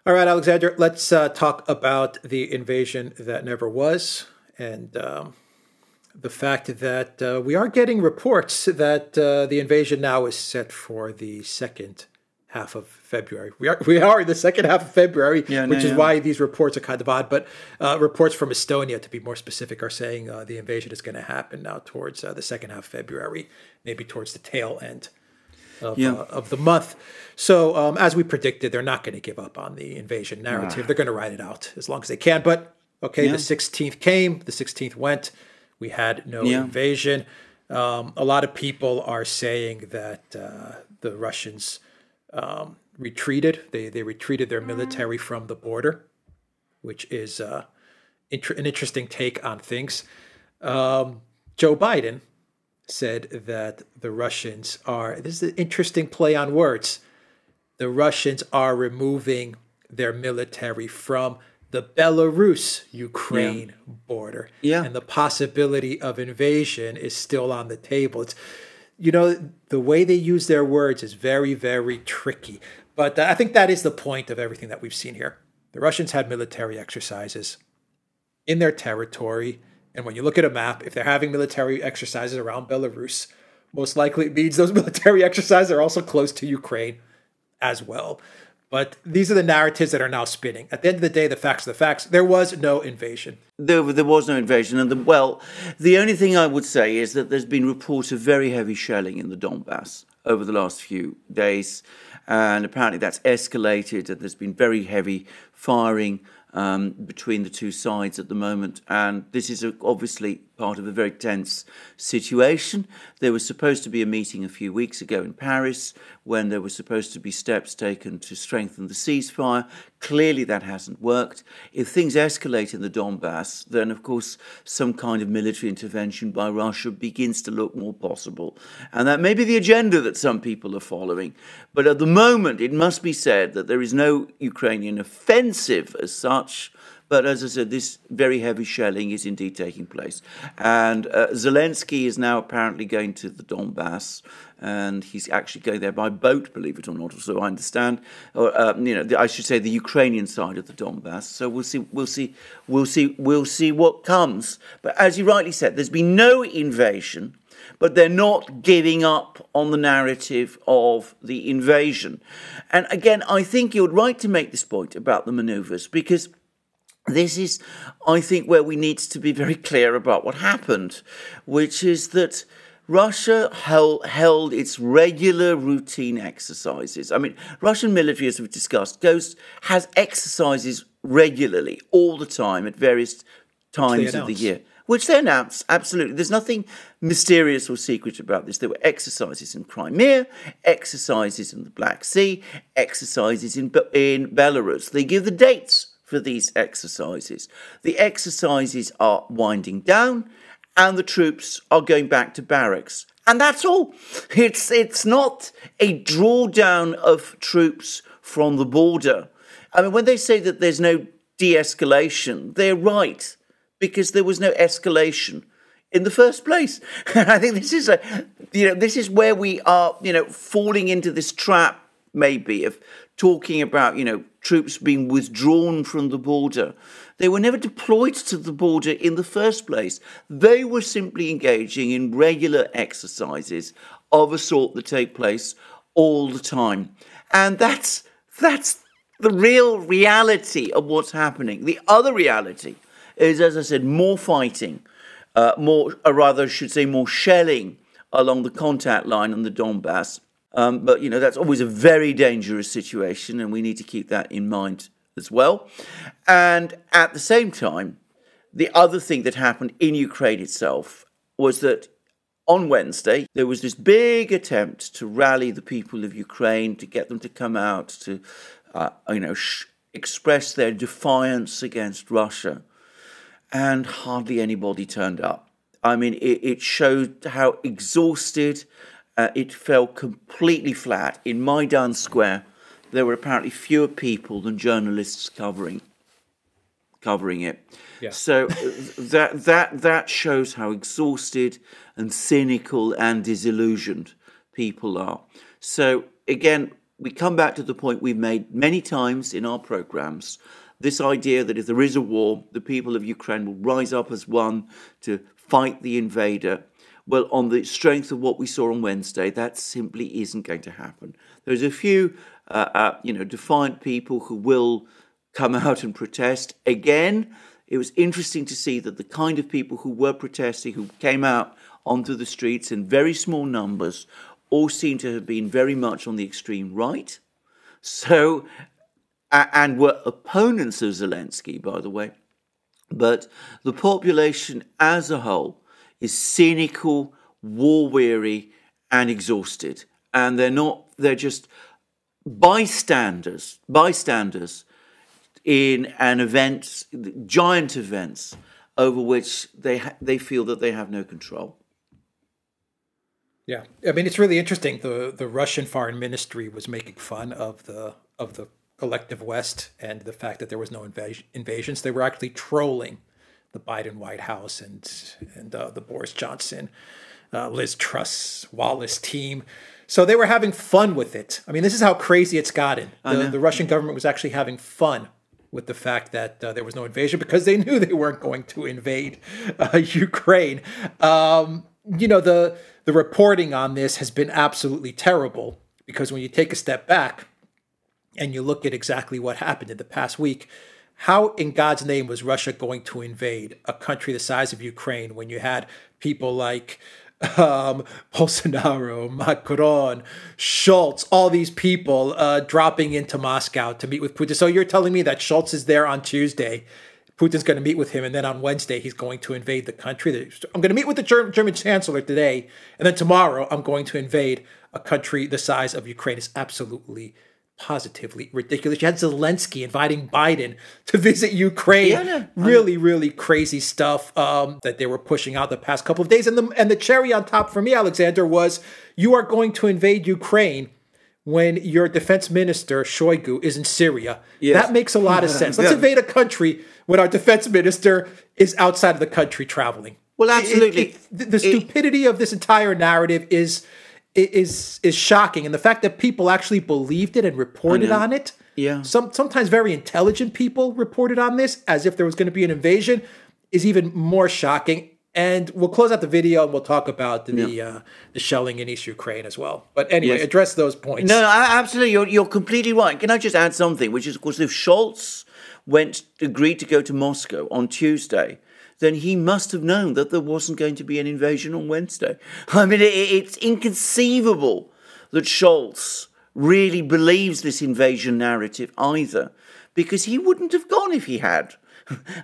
All right, Alexander, let's talk about the invasion that never was, and the fact that we are getting reports that the invasion now is set for the second half of February. We are in the second half of February, which is why these reports are kind of odd. But reports from Estonia, to be more specific, are saying the invasion is going to happen now towards the second half of February, maybe towards the tail end of the month. So as we predicted, they're not going to give up on the invasion narrative. They're going to ride it out as long as they can. But okay, the 16th came, the 16th went. We had no invasion. A lot of people are saying that the Russians retreated. They retreated their military from the border, which is an interesting take on things. Joe Biden said that the Russians are, this is an interesting play on words, the Russians are removing their military from the Belarus-Ukraine border. And the possibility of invasion is still on the table. It's, you know, the way they use their words is very, very tricky. But I think that is the point of everything that we've seen here. The Russians had military exercises in their territory. And when you look at a map, if they're having military exercises around Belarus, most likely it means those military exercises are also close to Ukraine as well. But these are the narratives that are now spinning. At the end of the day, the facts are the facts. There was no invasion. There was no invasion. And the only thing I would say is that there's been reports of very heavy shelling in the Donbass over the last few days. And apparently that's escalated. There's been very heavy firing between the two sides at the moment. And this is obviously part of a very tense situation. There was supposed to be a meeting a few weeks ago in Paris when there were supposed to be steps taken to strengthen the ceasefire. Clearly that hasn't worked. If things escalate in the Donbass, then of course some kind of military intervention by Russia begins to look more possible. And that may be the agenda that some people are following. But at the moment, it must be said that there is no Ukrainian offensive as such. But as I said, this very heavy shelling is indeed taking place. And Zelensky is now apparently going to the Donbass, and he's actually going there by boat, believe it or not, so I understand. Or, I should say the Ukrainian side of the Donbass. So we'll see what comes. But as you rightly said, there's been no invasion, but they're not giving up on the narrative of the invasion. And again, I think you're right to make this point about the maneuvers, because this is, I think, where we need to be very clear about what happened, which is that Russia held its regular routine exercises. I mean, Russian military, as we've discussed, has exercises regularly, all the time, at various times of the year. Which they announce, absolutely. There's nothing mysterious or secret about this. There were exercises in Crimea, exercises in the Black Sea, exercises in Belarus. They give the dates for these exercises. The exercises are winding down and the troops are going back to barracks. And that's all. It's not a drawdown of troops from the border. I mean, when they say that there's no de-escalation, they're right, because there was no escalation in the first place. And I think this is where we are, falling into this trap, maybe, of talking about, troops being withdrawn from the border. They were never deployed to the border in the first place. They were simply engaging in regular exercises of a sort that take place all the time. And that's the real reality of what's happening. The other reality is, as I said, more fighting, more shelling along the contact line on the Donbass. But, that's always a very dangerous situation, and we need to keep that in mind as well. And at the same time, the other thing that happened in Ukraine itself was that on Wednesday, there was this big attempt to rally the people of Ukraine, to get them to come out, to, express their defiance against Russia. And hardly anybody turned up. I mean, it showed how exhausted. It fell completely flat. In Maidan Square, there were apparently fewer people than journalists covering it. Yeah. So that shows how exhausted and cynical and disillusioned people are. So again, we come back to the point we've made many times in our programs, this idea that if there is a war, the people of Ukraine will rise up as one to fight the invader. Well, on the strength of what we saw on Wednesday, that simply isn't going to happen. There's a few, defiant people who will come out and protest. Again, it was interesting to see that the kind of people who were protesting, who came out onto the streets in very small numbers, all seem to have been very much on the extreme right. So, and were opponents of Zelensky, by the way. But the population as a whole is cynical, war-weary, and exhausted. And they're just bystanders in an event, giant events, over which they feel that they have no control. Yeah, I mean, it's really interesting. The Russian Foreign Ministry was making fun of the collective West and the fact that there was no invasions. They were actually trolling the Biden White House and the Boris Johnson, Liz Truss, Wallace team. So they were having fun with it. I mean, this is how crazy it's gotten. The Russian government was actually having fun with the fact that there was no invasion because they knew they weren't going to invade Ukraine. The reporting on this has been absolutely terrible because when you take a step back and you look at exactly what happened in the past week, how in God's name was Russia going to invade a country the size of Ukraine when you had people like Bolsonaro, Macron, Schultz, all these people dropping into Moscow to meet with Putin? So you're telling me that Schultz is there on Tuesday, Putin's going to meet with him, and then on Wednesday he's going to invade the country? I'm going to meet with the German chancellor today, and then tomorrow I'm going to invade a country the size of Ukraine. Is absolutely, positively ridiculous. You had Zelensky inviting Biden to visit Ukraine. Yeah, really crazy stuff that they were pushing out the past couple of days. And the cherry on top for me, Alexander, was you are going to invade Ukraine when your defense minister, Shoigu, is in Syria. Yes. That makes a lot of sense. Let's invade a country when our defense minister is outside of the country traveling. Well, absolutely. The stupidity of this entire narrative is shocking, and the fact that people actually believed it and reported on it. Yeah. Sometimes very intelligent people reported on this as if there was going to be an invasion is even more shocking. And we'll close out the video and we'll talk about the shelling in East Ukraine as well. But anyway, address those points. No, absolutely. You're completely right. Can I just add something, which is, of course, if Scholz agreed to go to Moscow on Tuesday, then he must have known that there wasn't going to be an invasion on Wednesday. I mean, it's inconceivable that Scholz really believes this invasion narrative either, because he wouldn't have gone if he had.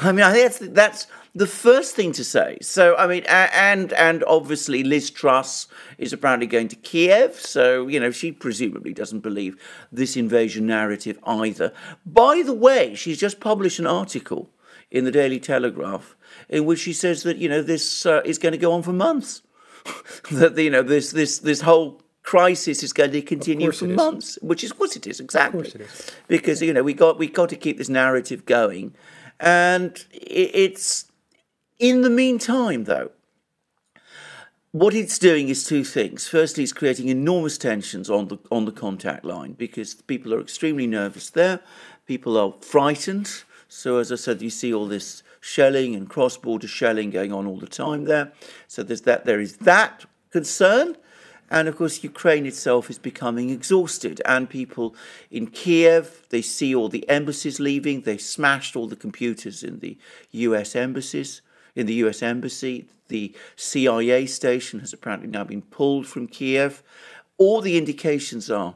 I mean, I think that's the first thing to say. So, I mean, and obviously Liz Truss is apparently going to Kiev, so, she presumably doesn't believe this invasion narrative either. By the way, she's just published an article in the Daily Telegraph in which she says that, this is going to go on for months. That, this whole crisis is going to continue for months, which is, of course it is, exactly. Of course it is. Because, we got to keep this narrative going. And it's, in the meantime, though, what it's doing is two things. Firstly, it's creating enormous tensions on the contact line because people are extremely nervous there. People are frightened. So, as I said, you see all this shelling and cross-border shelling going on all the time there. So there is that concern. And, of course, Ukraine itself is becoming exhausted. And people in Kiev, they see all the embassies leaving. They smashed all the computers in the U.S. embassies. In the U.S. embassy, the CIA station has apparently now been pulled from Kiev. All the indications are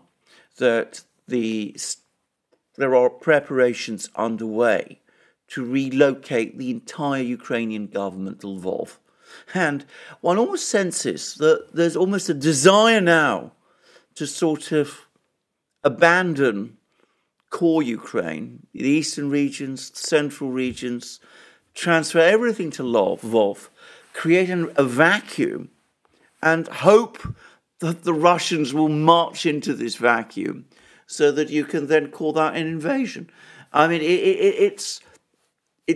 that there are preparations underway to relocate the entire Ukrainian government to Lvov. And one almost senses that there's almost a desire now to sort of abandon core Ukraine, the eastern regions, the central regions, transfer everything to Lvov, create a vacuum, and hope that the Russians will march into this vacuum so that you can then call that an invasion. I mean, it's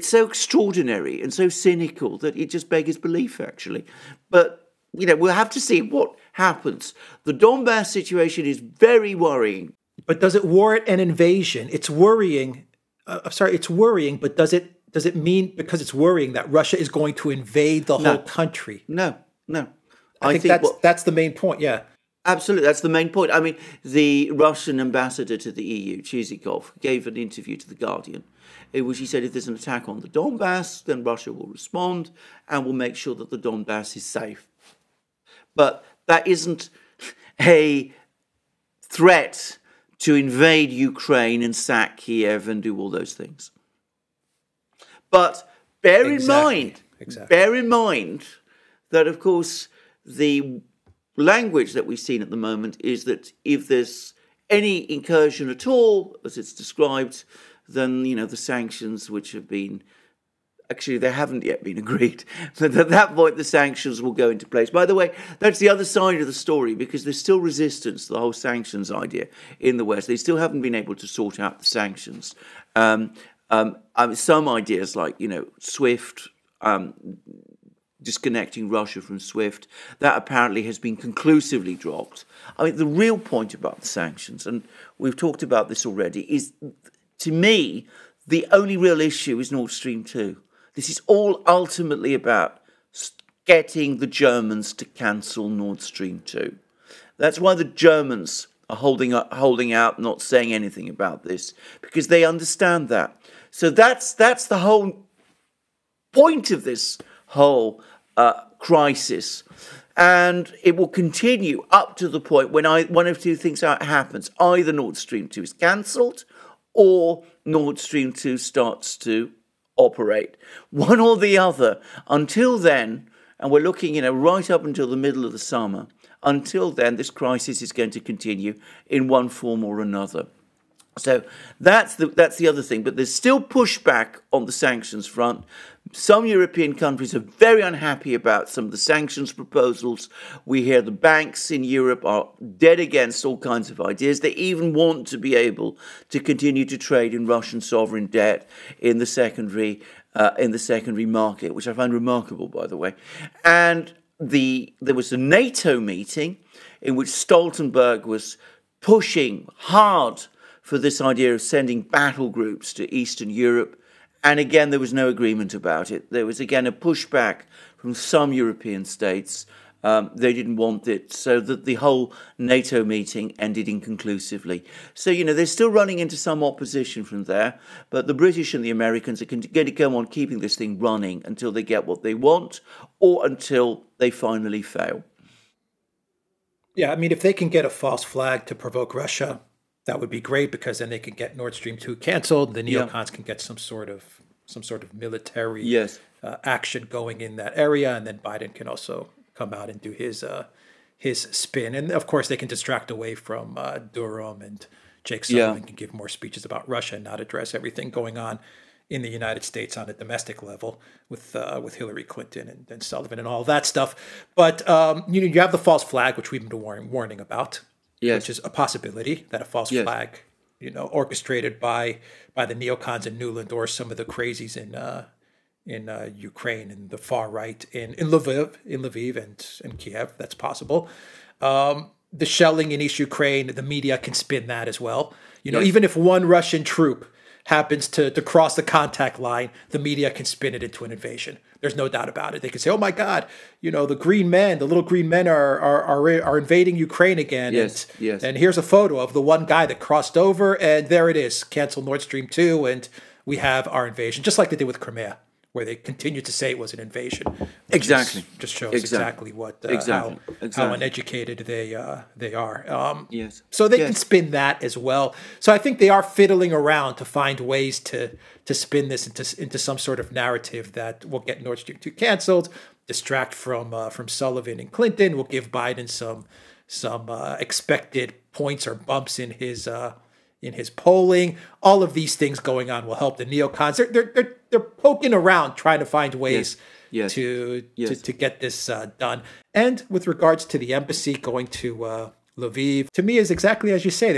so extraordinary and so cynical that it just beggars belief, actually. But, we'll have to see what happens. The Donbass situation is very worrying. But does it warrant an invasion? It's worrying. It's worrying, but does it mean, because it's worrying, that Russia is going to invade the whole country? No, no. I think that's the main point, yeah. Absolutely, that's the main point. I mean, the Russian ambassador to the EU, Chizikov, gave an interview to The Guardian in which he said if there's an attack on the Donbass, then Russia will respond and will make sure that the Donbass is safe. But that isn't a threat to invade Ukraine and sack Kiev and do all those things. But bear in mind that, of course, the language that we've seen at the moment is that if there's any incursion at all, as it's described, then, the sanctions which have been, actually they haven't yet been agreed, but at that point the sanctions will go into place. By the way, that's the other side of the story, because there's still resistance to the whole sanctions idea in the West. They still haven't been able to sort out the sanctions. Some ideas like, SWIFT, disconnecting Russia from SWIFT, that apparently has been conclusively dropped. I mean, the real point about the sanctions, and we've talked about this already, is, to me, the only real issue is Nord Stream 2. This is all ultimately about getting the Germans to cancel Nord Stream 2. That's why the Germans are holding out, not saying anything about this, because they understand that. So that's the whole point of this whole crisis. And it will continue up to the point when one of two things happens. Either Nord Stream 2 is cancelled, or Nord Stream 2 starts to operate. One or the other. Until then, and we're looking, right up until the middle of the summer, until then, this crisis is going to continue in one form or another. So that's the other thing. But there's still pushback on the sanctions front. Some European countries are very unhappy about some of the sanctions proposals. We hear the banks in Europe are dead against all kinds of ideas. They even want to be able to continue to trade in Russian sovereign debt in the secondary market, which I find remarkable, by the way. And there was a NATO meeting in which Stoltenberg was pushing hard for this idea of sending battle groups to Eastern Europe. And again, there was no agreement about it. There was, again, a pushback from some European states. They didn't want it, so that the whole NATO meeting ended inconclusively. So, they're still running into some opposition from there, but the British and the Americans are going to go on keeping this thing running until they get what they want, or until they finally fail. Yeah, I mean, if they can get a false flag to provoke Russia, that would be great, because then they can get Nord Stream 2 canceled. The neocons can get some sort of military action going in that area, and then Biden can also come out and do his spin. And of course, they can distract away from Duran, and Jake Sullivan can give more speeches about Russia and not address everything going on in the United States on a domestic level with Hillary Clinton and Sullivan and all that stuff. But you have the false flag, which we've been warning about. Yes. Which is a possibility that a false flag, orchestrated by the neocons in Nuland or some of the crazies in Ukraine and the far right in Lviv and Kiev. That's possible. The shelling in East Ukraine, the media can spin that as well. Even if one Russian troop happens to cross the contact line, the media can spin it into an invasion. There's no doubt about it. They can say, "Oh my God, the little green men are invading Ukraine again." Yes, and here's a photo of the one guy that crossed over, and there it is. Cancel Nord Stream 2, and we have our invasion, just like they did with Crimea, where they continued to say it was an invasion. Exactly. Just shows exactly what how uneducated they are. Yes. So they can spin that as well. So I think they are fiddling around to find ways to spin this into some sort of narrative that will get Nord Stream 2 canceled, distract from Sullivan and Clinton, will give Biden some expected points or bumps in his polling. All of these things going on will help the neocons. They're poking around trying to find ways to get this done. And with regards to the embassy going to Lviv, to me is exactly as you say.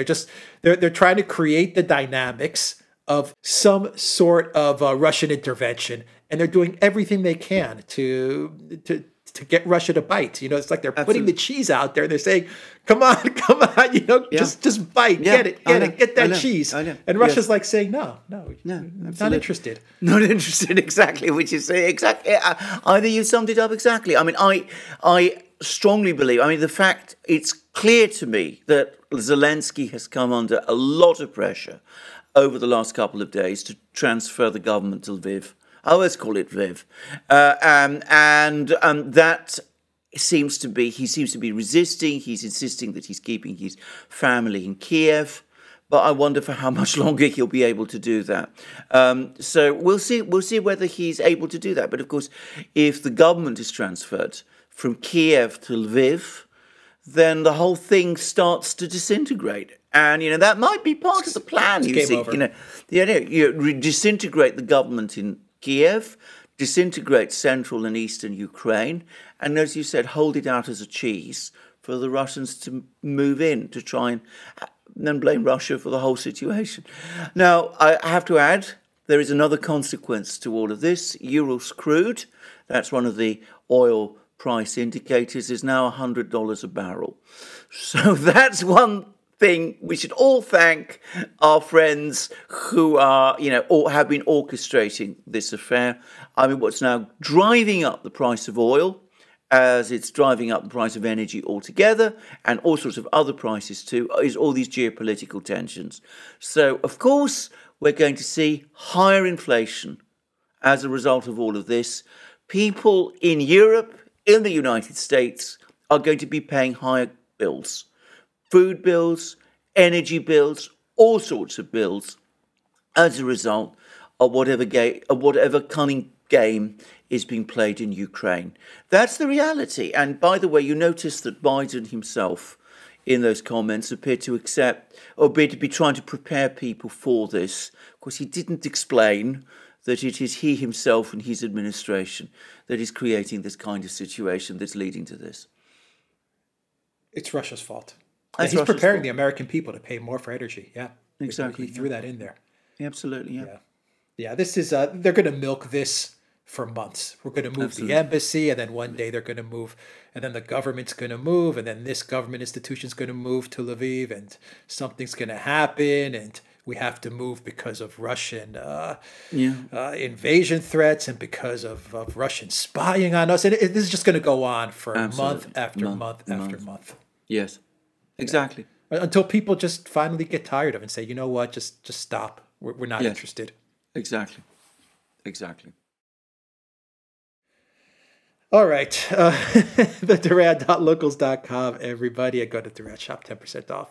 They're trying to create the dynamics of some sort of Russian intervention, and they're doing everything they can to to get Russia to bite. You know, it's like they're putting the cheese out there and they're saying, come on, you know, just bite, get it, get that cheese. And Russia's like saying, no, not interested. Not interested, exactly, which is exactly, either you summed it up exactly. I mean, I strongly believe, I mean, the fact, it's clear to me that Zelensky has come under a lot of pressure over the last couple of days to transfer the government to Lviv. I always call it Lviv. That seems to be, he seems to be resisting. He's insisting that he's keeping his family in Kiev. But I wonder for how much longer he'll be able to do that. So we'll see whether he's able to do that. But of course, if the government is transferred from Kiev to Lviv, then the whole thing starts to disintegrate. And, you know, that might be part of the plan, you see. Over. You know, the idea, you disintegrate the government in Kiev, disintegrate central and eastern Ukraine, and as you said, hold it out as a cheese for the Russians to move in, to try and then blame Russia for the whole situation. Now, I have to add, there is another consequence to all of this. Urals crude, that's one of the oil price indicators, is now $100 a barrel. So that's one thing we should all thank our friends who are, you know, or have been orchestrating this affair. I mean, what's now driving up the price of oil, as it's driving up the price of energy altogether, and all sorts of other prices too, is all these geopolitical tensions. So, of course, we're going to see higher inflation as a result of all of this. People in Europe, in the United States, are going to be paying higher bills. Food bills, energy bills, all sorts of bills, as a result of whatever cunning game is being played in Ukraine. That's the reality. And by the way, you notice that Biden himself, in those comments, appeared to accept, or appeared to be trying to prepare people for this. Of course, he didn't explain that it is he himself and his administration that is creating this kind of situation that's leading to this. It's Russia's fault. He's preparing the American people to pay more for energy. Yeah, exactly. He threw that in there. Absolutely, yeah. This is they're going to milk this for months. We're going to move the embassy, and then one day they're going to move, and then the government's going to move, and then this government institution's going to move to Lviv, and something's going to happen, and we have to move because of Russian invasion threats and because of Russian spying on us. And this is just going to go on for month after month after month. Yes, exactly. Until people just finally get tired of it and say, you know what, just stop. We're not interested. Exactly. All right. The Duran.locals.com, everybody. I go to Duran, shop 10% off.